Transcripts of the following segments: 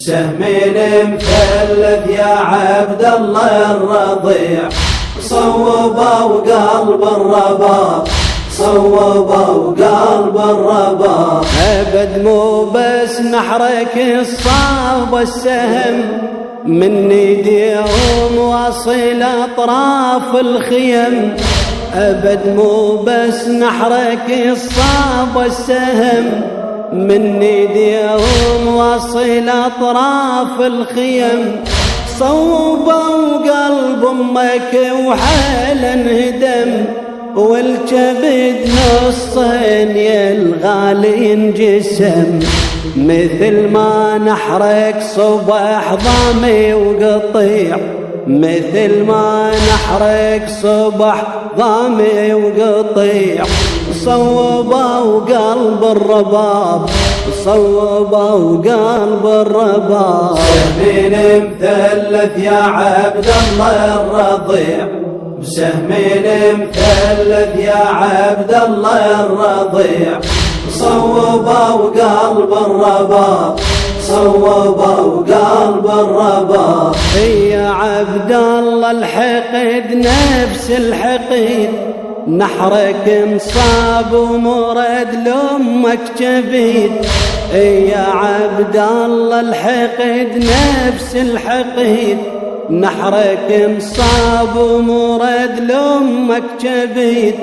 سهمين مثلث يا عبد الله الرضيع، صوبوا قلب الرباب، صوبوا قلب الرباب. أبد مو بس نحرك الصاب السهم من ايديهم واصل اطراف الخيم. أبد مو بس نحرك الصاب السهم من ايديهم واصل اطراف الخيم. صوبوا قلب امك وحالا انهدم، والكبد نصين يا الغالي انجسم. مثل ما نحرك صبح ضامي وقطيع، مثل ما نحرك صبح ضامي وقطيع. صوبوا قلب الرباب، صوبوا قلب الرباب. سهمين مثلث يا عبد الله الرضيع، سهمين مثلث يا عبد الله الرضيع. صوبوا قلب الرباب، صوبوا قلب الرباب. يا عبد الله الحقد نفس الحقيد، نحرك مصاب ومرد لامك جبيد. يا عبد الله الحقد نفس الحقيد، نحرك مصاب ومرد لامك جبيد.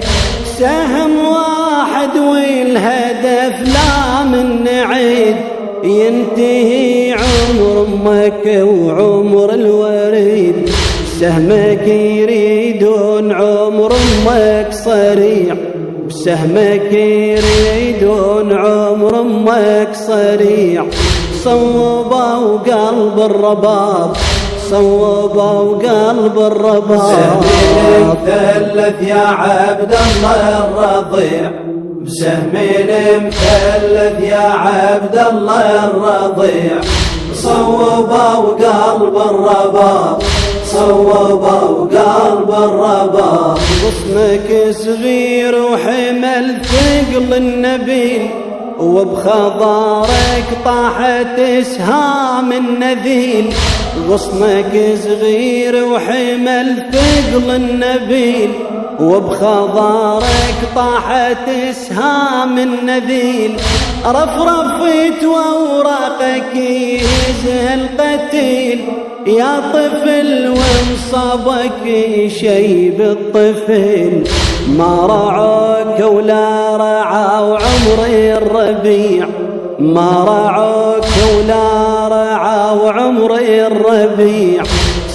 سهم واحد والهدف لا من نعيد، ينتهي عمر امك وعمر الوريد. سهمك يريدون عمر امك صريع، بسهمك يريدون عمر امك صريع. صوبوا قلب الرباب، صوبوا قلب الرباب. سهمين مثلث يا عبد الله الرضيع، بسهمين مثلث يا عبد الله الرضيع. صوبوا قلب الرباب، صوبوا قلب الرباب. غصنك صغير وحمل ثقل النبيل، وبخضارك طاحت اسهام النذيل. غصنك صغير وحمل ثقل النبيل، وبخضارك طاحت اسهام النذيل. رفرفت واوراقك يهزها القتيل، يا طفل وانصابك شيب الطفل. ما رعوك ولا رعوا عمري الربيع، ما رعوك ولا رعوا عمري الربيع.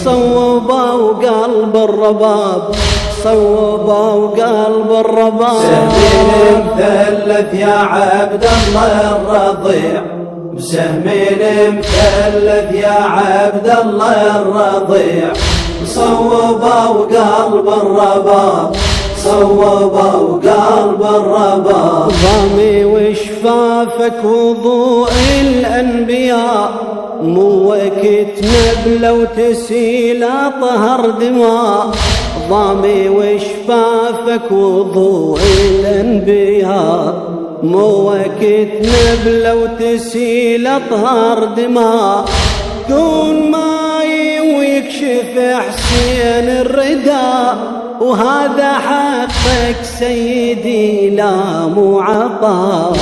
صوبوا قلب الرباب، صوبوا قلب الرباب. سهمين مثلث يا عبد الله الرضيع، بسهمين مثلث يا عبد الله الرضيع. صوبوا قلب الرباب، صوبوا قلب الرباب. ضامي وشفافك وضوء الأنبياء، مو وقت نبلة وتسيل أطهر دماء. ضامي وشفافك وضوء الأنبياء، مو وقت نبلة وتسيل أطهر دماء. كون ماي ويكشف حسين الرداء، وهذا حقك سيدي لا مو عطاء.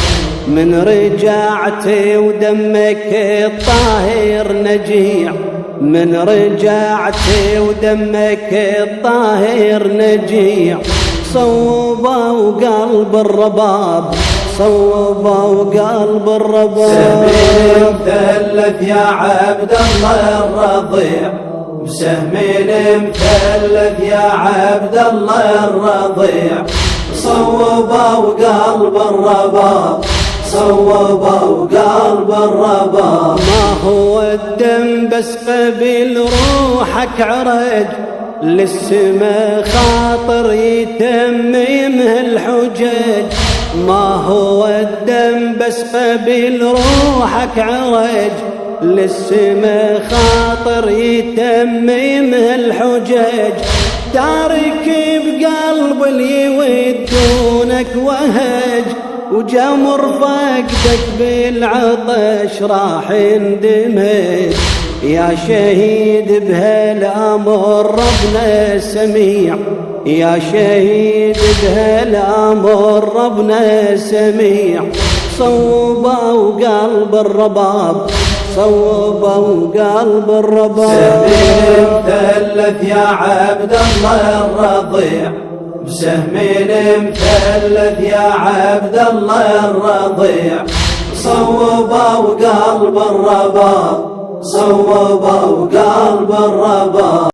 من رجعتي ودمك الطاهر نجيع، من رجعتي ودمك الطاهر نجيع. صوبوا قلب الرباب، صوبوا قلب الرباب. سهمين مثلث يا عبد الله الرضيع، بسهمين مثلث يا عبد الله الرضيع. صوبوا قلب الرباب، صوبوا قلب الرباب. ما هو الدم بس قبل روحك عرج، للسما خاطر يتممه الحجج. ما هو الدم بس قبل روحك عرج، للسما خاطر يتممه الحجج. تارك بقلب اللي يودونك وهج، وجمر فقدك بالعطش راح اندمج. يا شهيد بهالامر ربنا سميع، يا شهيد بهالامر ربنا سميع. صوبوا قلب الرباب، صوبوا قلب الرباب. سهمين مثلث يا عبد الله الرضيع، بسهمين مثلث يا عبد الله الرضيع. صوبوا قلب الرباب، صوبوا قلب الرباب.